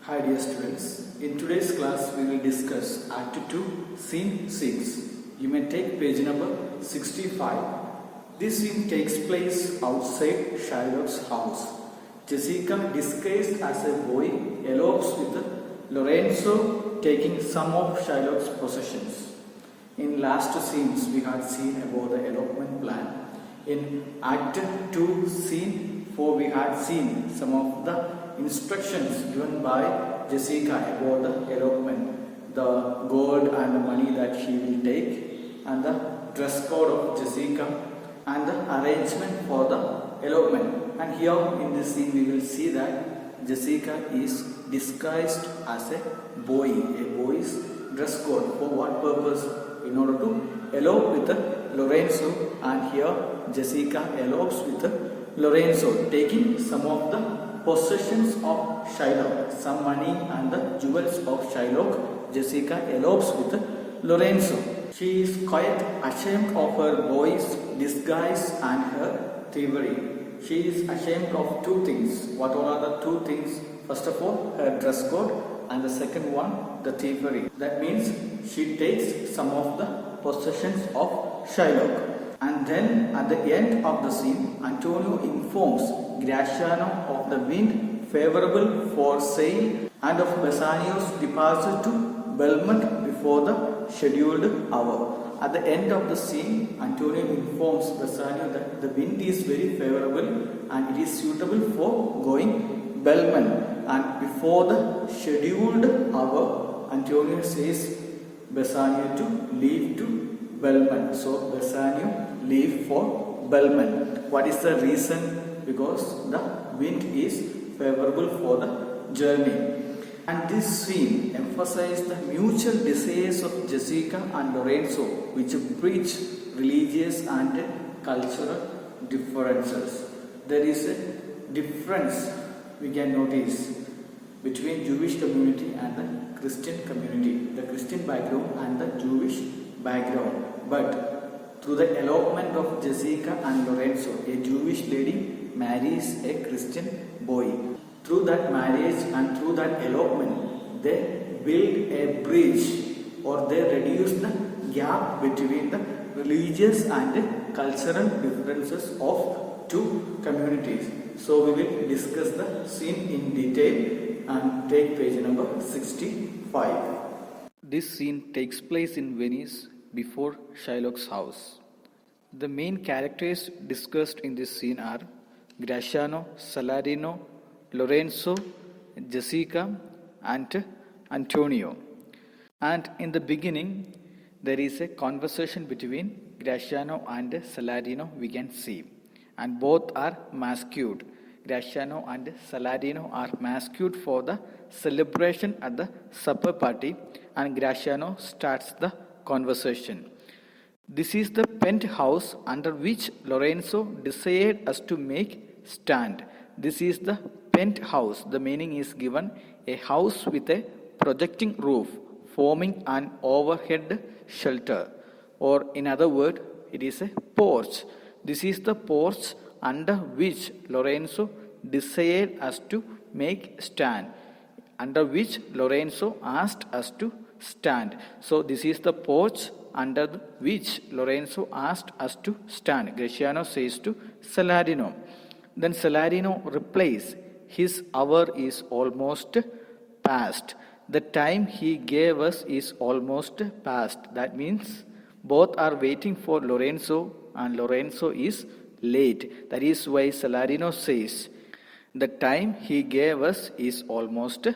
Hi dear students, in today's class we will discuss Act 2, Scene 6. You may take page number 65. This scene takes place outside Shylock's house. Jessica, disguised as a boy, elopes with Lorenzo, taking some of Shylock's possessions. In last scenes we had seen about the elopement plan. In Act 2, Scene 4 we had seen some of the instructions given by Jessica about the elopement, the gold and the money that she will take, and the dress code of Jessica, and the arrangement for the elopement. And here in this scene we will see that Jessica is disguised as a boy's dress code. For what purpose? In order to elope with Lorenzo, and here Jessica elopes with Lorenzo, taking some of the possessions of Shylock, some money and the jewels of Shylock. Jessica elopes with Lorenzo. She is quite ashamed of her boy's disguise and her thievery. She is ashamed of two things. What all are the two things? First of all, her dress code, and the second one, the thievery. That means she takes some of the possessions of Shylock. And then at the end of the scene, Antonio informs Graciano of the wind favorable for sail and of Bassanio's departure to Belmont before the scheduled hour. At the end of the scene, Antonio informs Bassanio that the wind is very favorable and it is suitable for going Belmont. And before the scheduled hour, Antonio says Bassanio to leave to Belmont. So Bassanio leave for Belmont. What is the reason? Because the wind is favorable for the journey. And this scene emphasizes the mutual desires of Jessica and Lorenzo, which bridge religious and cultural differences. There is a difference we can notice between Jewish community and the Christian community, the Christian background and the Jewish background. But through the elopement of Jessica and Lorenzo, a Jewish lady marries a Christian boy. Through that marriage and through that elopement, they build a bridge, or they reduce the gap between the religious and cultural differences of two communities. So we will discuss the scene in detail and take page number 65. This scene takes place in Venice before Shylock's house. The main characters discussed in this scene are Graciano, Salarino, Lorenzo, Jessica, and Antonio. And in the beginning, there is a conversation between Graciano and Salarino we can see. And both are masked. Graciano and Salarino are masked for the celebration at the supper party, and Graciano starts the conversation. This is the penthouse under which Lorenzo desired us to make stand. This is the penthouse. The meaning is given: a house with a projecting roof forming an overhead shelter, or in other words, it is a porch. This is the porch under which Lorenzo desired us to make stand, under which Lorenzo asked us to stand. So this is the porch under which Lorenzo asked us to stand, Graciano says to Salarino. Then Salarino replies, his hour is almost past. The time he gave us is almost past. That means both are waiting for Lorenzo, and Lorenzo is late. That is why Salarino says, the time he gave us is almost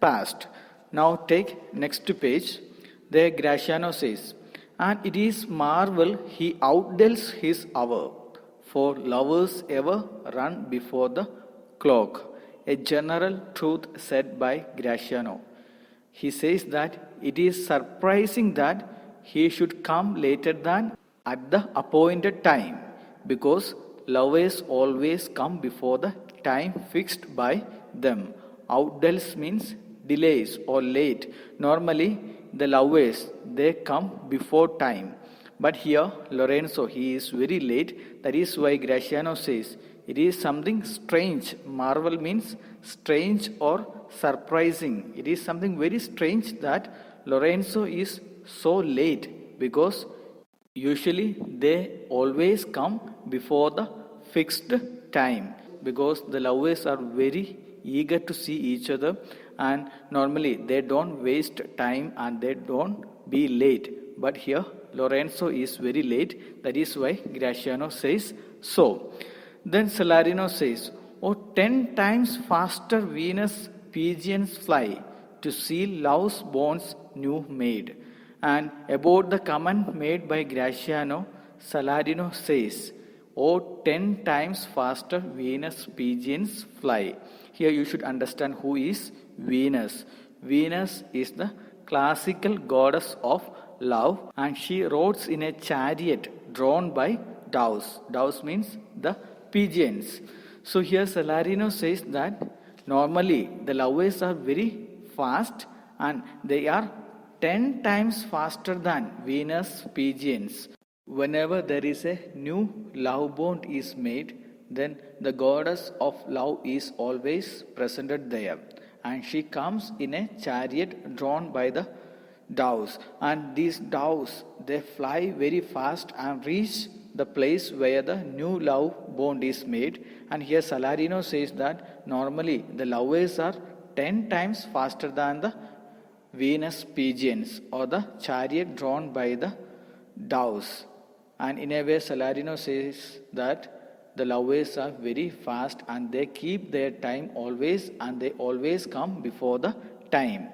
past. Now take next page. There Graciano says, and it is marvel he outdoes his hour, for lovers ever run before the clock. A general truth said by Graciano. He says that it is surprising that he should come later than at the appointed time, because lovers always come before the time fixed by them. Outdoes means delays or late. Normally the lovers, they come before time. But here Lorenzo, he is very late. That is why Graciano says it is something strange. Marvel means strange or surprising. It is something very strange that Lorenzo is so late, because usually they always come before the fixed time, because the lovers are very eager to see each other, and normally they don't waste time and they don't be late. But here Lorenzo is very late. That is why Graciano says so. Then Salarino says, "Oh, 10 times faster Venus pigeons fly to see love's bonds new made." And about the comment made by Graciano, Salarino says, "Oh, 10 times faster Venus pigeons fly." Here you should understand who is Venus. Venus is the classical goddess of love, and she rides in a chariot drawn by doves. Doves means the pigeons. So here Salarino says that normally the lovers are very fast and they are 10 times faster than Venus pigeons. Whenever there is a new love bond is made, then the goddess of love is always presented there, and she comes in a chariot drawn by the doves, and these doves, they fly very fast and reach the place where the new love bond is made. And here Salarino says that normally the lovers are 10 times faster than the Venus pigeons or the chariot drawn by the doves. And in a way Salarino says that the lovers are very fast and they keep their time always, and they always come before the time.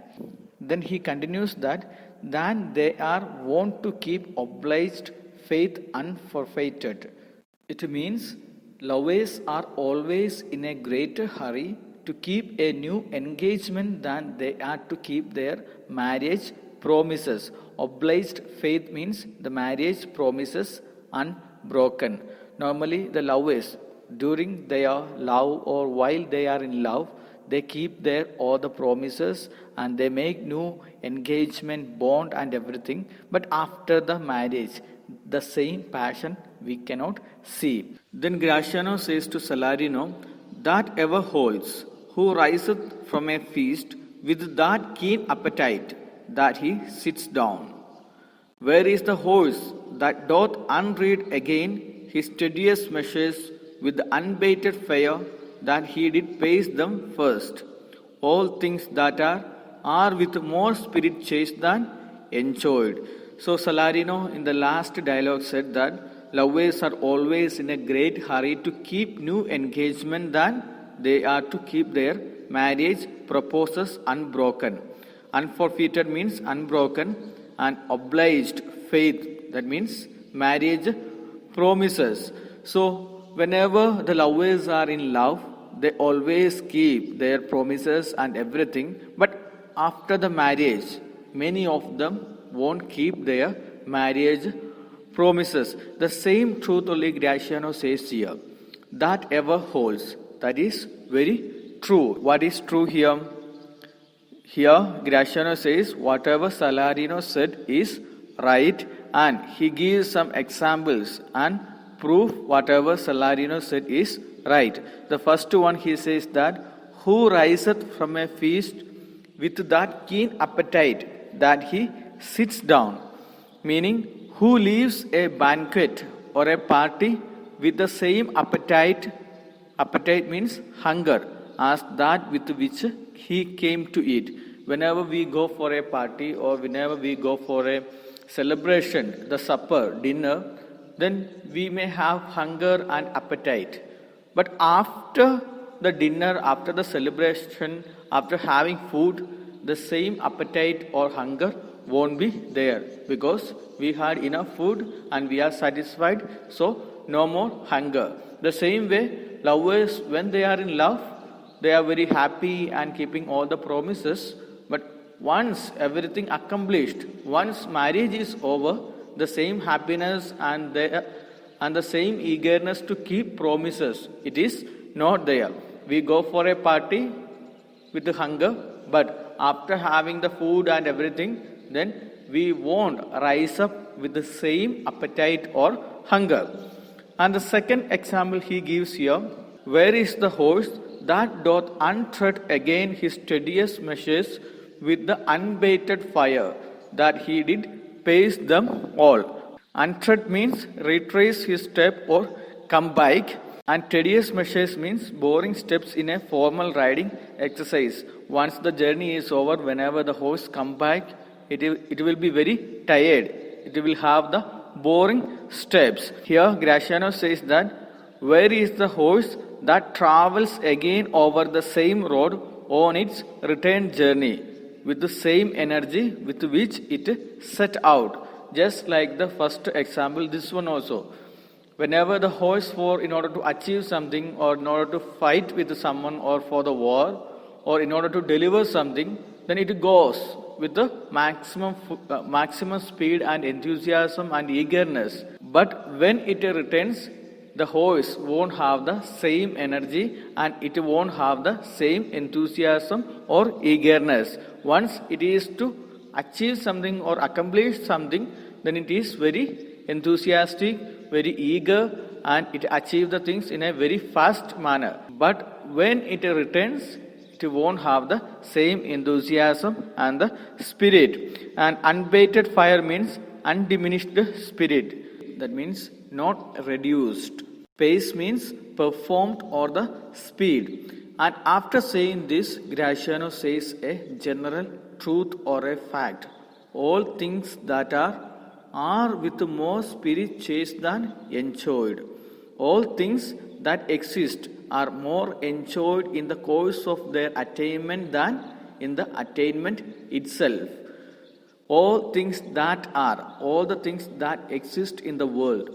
Then he continues that then they are wont to keep obliged faith unforfeited. It means lovers are always in a greater hurry to keep a new engagement than they are to keep their marriage promises. Obliged faith means the marriage promises unbroken. Normally the lovers, during their love or while they are in love, they keep their all the promises and they make new engagement, bond and everything. But after the marriage, the same passion we cannot see. Then Graciano says to Salarino, "That ever holds, who riseth from a feast with that keen appetite that he sits down. Where is the horse that doth unread again his tedious measures with the unbated fire that he did pace them first? All things that are with more spirit chased than enjoyed." So Salarino in the last dialogue said that lovers are always in a great hurry to keep new engagement than they are to keep their marriage proposals unbroken. Unforfeited means unbroken, and obliged faith, that means marriage promises. So whenever the lovers are in love, they always keep their promises and everything. But after the marriage, many of them won't keep their marriage promises. The same truth only Graciano says here. That ever holds. That is very true. What is true here? Here Graciano says whatever Salarino said is right, and he gives some examples and proof whatever Salarino said is right. The first one he says that who riseth from a feast with that keen appetite that he sits down, meaning who leaves a banquet or a party with the same appetite means hunger, as that with which he came to eat. Whenever we go for a party or whenever we go for a celebration, the supper, dinner, then we may have hunger and appetite. But after the dinner, after the celebration, after having food, the same appetite or hunger won't be there, because we had enough food and we are satisfied, so no more hunger. The same way, lovers, when they are in love, they are very happy and keeping all the promises. But once everything accomplished, once marriage is over, the same happiness and the same eagerness to keep promises, it is not there. We go for a party with the hunger, but after having the food and everything, then we won't rise up with the same appetite or hunger. And the second example he gives here, where is the horse that doth untread again his steadiest measures with the unbated fire, that he did pace them all. Untread means retrace his step or come back, and tedious measures means boring steps in a formal riding exercise. Once the journey is over, whenever the horse come back, it will be very tired. It will have the boring steps. Here Graciano says that where is the horse that travels again over the same road on its return journey with the same energy with which it set out? Just like the first example, this one also. Whenever the horse in order to achieve something, or in order to fight with someone, or for the war, or in order to deliver something, then it goes with the maximum speed and enthusiasm and eagerness. But when it returns, the horse won't have the same energy and it won't have the same enthusiasm or eagerness. Once it is to achieve something or accomplish something, then it is very enthusiastic, very eager, and it achieves the things in a very fast manner. But when it returns, it won't have the same enthusiasm and the spirit. And unabated fire means undiminished spirit. That means not reduced. Pace means performed or the speed. And after saying this, Graciano says a general truth or a fact. All things that are with more spirit chased than enjoyed. All things that exist are more enjoyed in the course of their attainment than in the attainment itself. All things that are, all the things that exist in the world,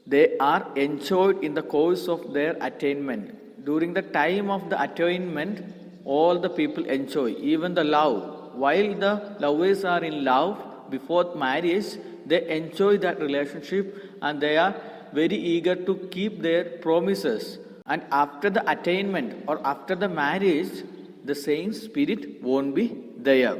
they are enjoyed in the course of their attainment. During the time of the attainment, all the people enjoy, even the love. While the lovers are in love before marriage, they enjoy that relationship and they are very eager to keep their promises. And after the attainment or after the marriage, the same spirit won't be there.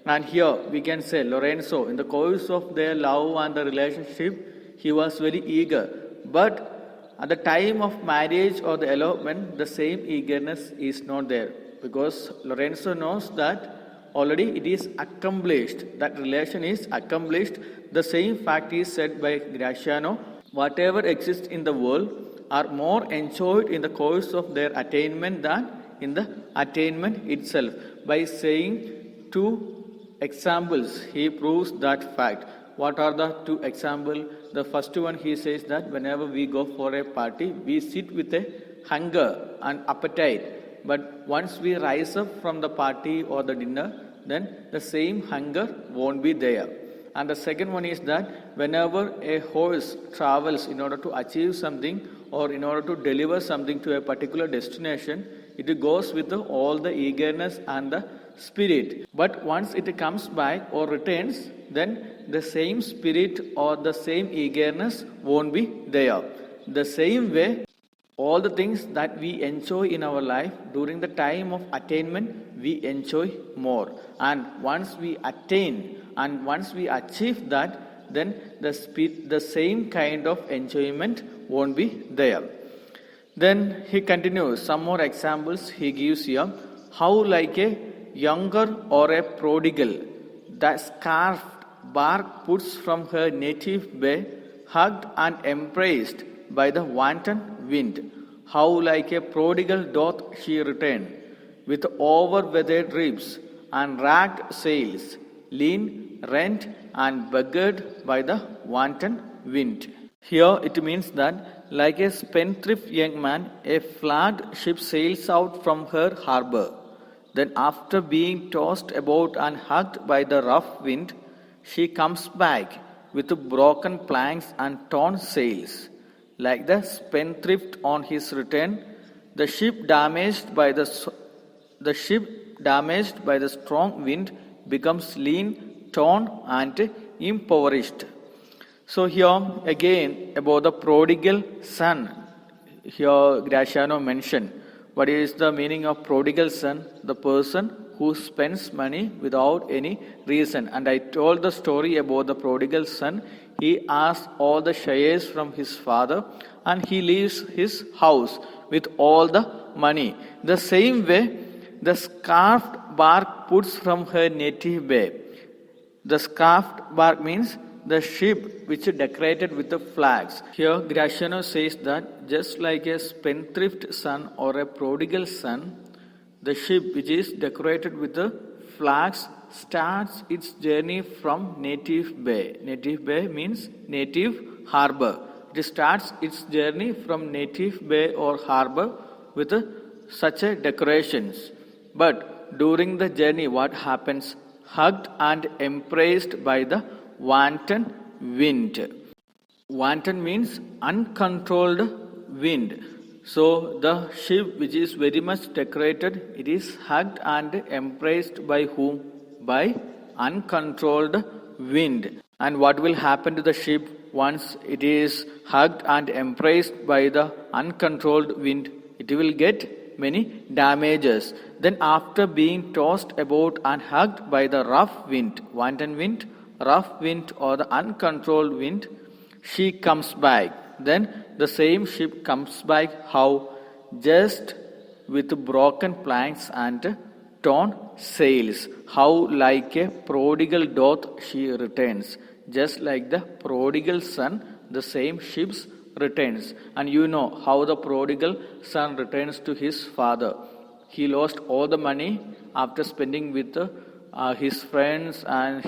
And here we can say Lorenzo, in the course of their love and the relationship, he was very eager. But at the time of marriage or the elopement, the same eagerness is not there. Because Lorenzo knows that already it is accomplished. That relation is accomplished. The same fact is said by Graciano. Whatever exists in the world are more enjoyed in the course of their attainment than in the attainment itself. By saying two examples, he proves that fact. What are the two examples? The first one, he says that whenever we go for a party, we sit with a hunger and appetite. But once we rise up from the party or the dinner, then the same hunger won't be there. And the second one is that whenever a horse travels in order to achieve something or in order to deliver something to a particular destination, it goes with all the eagerness and the spirit. But once it comes back or returns, then the same spirit or the same eagerness won't be there. The same way, all the things that we enjoy in our life during the time of attainment, we enjoy more. And once we attain and once we achieve that, then the same kind of enjoyment won't be there. Then he continues, some more examples he gives here. How like a younger or a prodigal, the scarfed bark puts from her native bay, hugged and embraced by the wanton wind. How like a prodigal doth she return, with over-weathered ribs and ragged sails, lean, rent, and beggared by the wanton wind. Here it means that, like a spendthrift young man, a flagged ship sails out from her harbor. Then, after being tossed about and hugged by the rough wind, she comes back with broken planks and torn sails. Like the spendthrift on his return, the ship damaged by the strong wind becomes lean, torn, and impoverished. So here again about the prodigal son. Here Graciano mentioned. What is the meaning of prodigal son? The person who spends money without any reason. And I told the story about the prodigal son. He asked all the shares from his father and he leaves his house with all the money. The same way, the scarfed bark puts from her native bay. The scarfed bark means the ship which is decorated with the flags. Here, Graciano says that just like a spendthrift son or a prodigal son, the ship which is decorated with the flags starts its journey from native bay. Native bay means native harbor. It starts its journey from native bay or harbor with such a decorations. But during the journey, what happens? Hugged and embraced by the wanton wind. Wanton means uncontrolled wind. So the ship which is very much decorated, it is hugged and embraced by whom? By uncontrolled wind. And what will happen to the ship once it is hugged and embraced by the uncontrolled wind? It will get many damages. Then after being tossed about and hugged by the rough wind, wanton wind, rough wind or the uncontrolled wind, she comes back. Then the same ship comes back how? Just with broken planks and torn sails. How like a prodigal doth she returns. Just like the prodigal son, the same ships returns. And you know how the prodigal son returns to his father. He lost all the money after spending with his friends and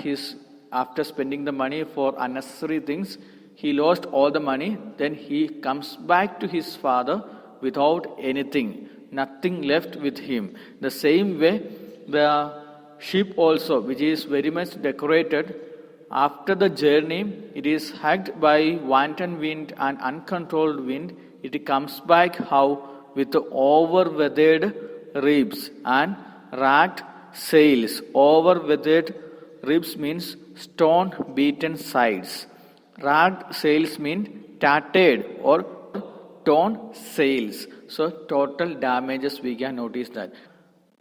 after spending the money for unnecessary things. He lost all the money. Then he comes back to his father without anything, nothing left with him. The same way, the ship also, which is very much decorated, after the journey, it is hugged by wanton wind and uncontrolled wind. It comes back how? With over-weathered ribs and ragged sails. Over-weathered ribs means stone-beaten sides. Ragged sails mean tattered or torn sails. So total damages we can notice that.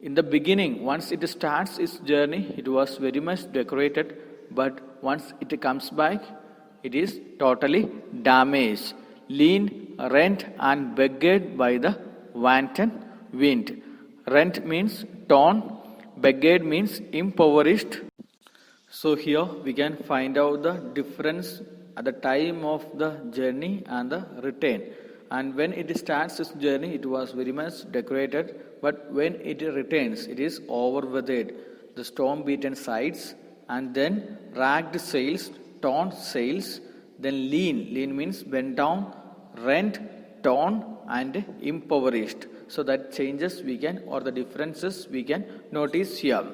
In the beginning, once it starts its journey, it was very much decorated, but once it comes back, it is totally damaged, lean, rent and beggared by the wanton wind. Rent means torn, beggared means impoverished. So here we can find out the difference at the time of the journey and the return. And when it starts its journey, it was very much decorated, but when it returns, it is over-weathered, the storm-beaten sides, and then ragged sails, torn sails, then lean. Lean means bent down, rent, torn, and impoverished. So that changes we can, or the differences we can notice here.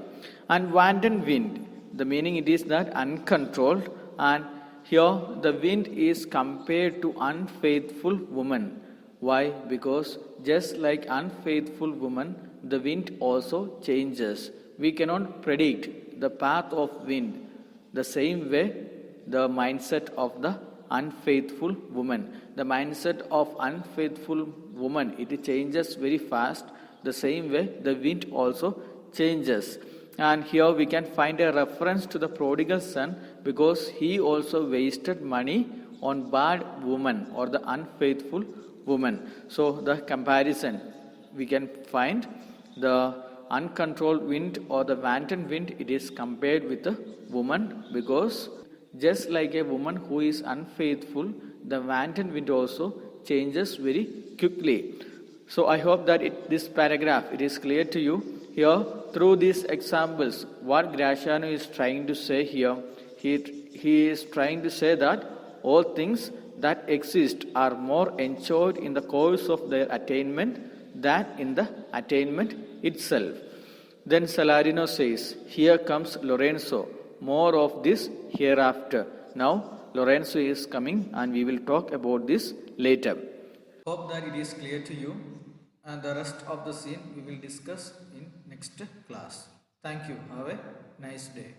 And wanton wind, the meaning it is that uncontrolled, and here the wind is compared to unfaithful woman. Why? Because just like unfaithful woman, the wind also changes. We cannot predict the path of wind. The same way, the mindset of the unfaithful woman. The mindset of unfaithful woman, it changes very fast. The same way, the wind also changes. And here we can find a reference to the prodigal son because he also wasted money on bad woman or the unfaithful woman. So the comparison, we can find the uncontrolled wind or the wanton wind, it is compared with the woman because just like a woman who is unfaithful, the wanton wind also changes very quickly. So I hope that this paragraph, it is clear to you. Here, through these examples, what Graciano is trying to say here, he is trying to say that all things that exist are more enjoyed in the course of their attainment than in the attainment itself. Then Salarino says, here comes Lorenzo, more of this hereafter. Now, Lorenzo is coming and we will talk about this later. Hope that it is clear to you, and the rest of the scene we will discuss in next class. Thank you. Have a nice day.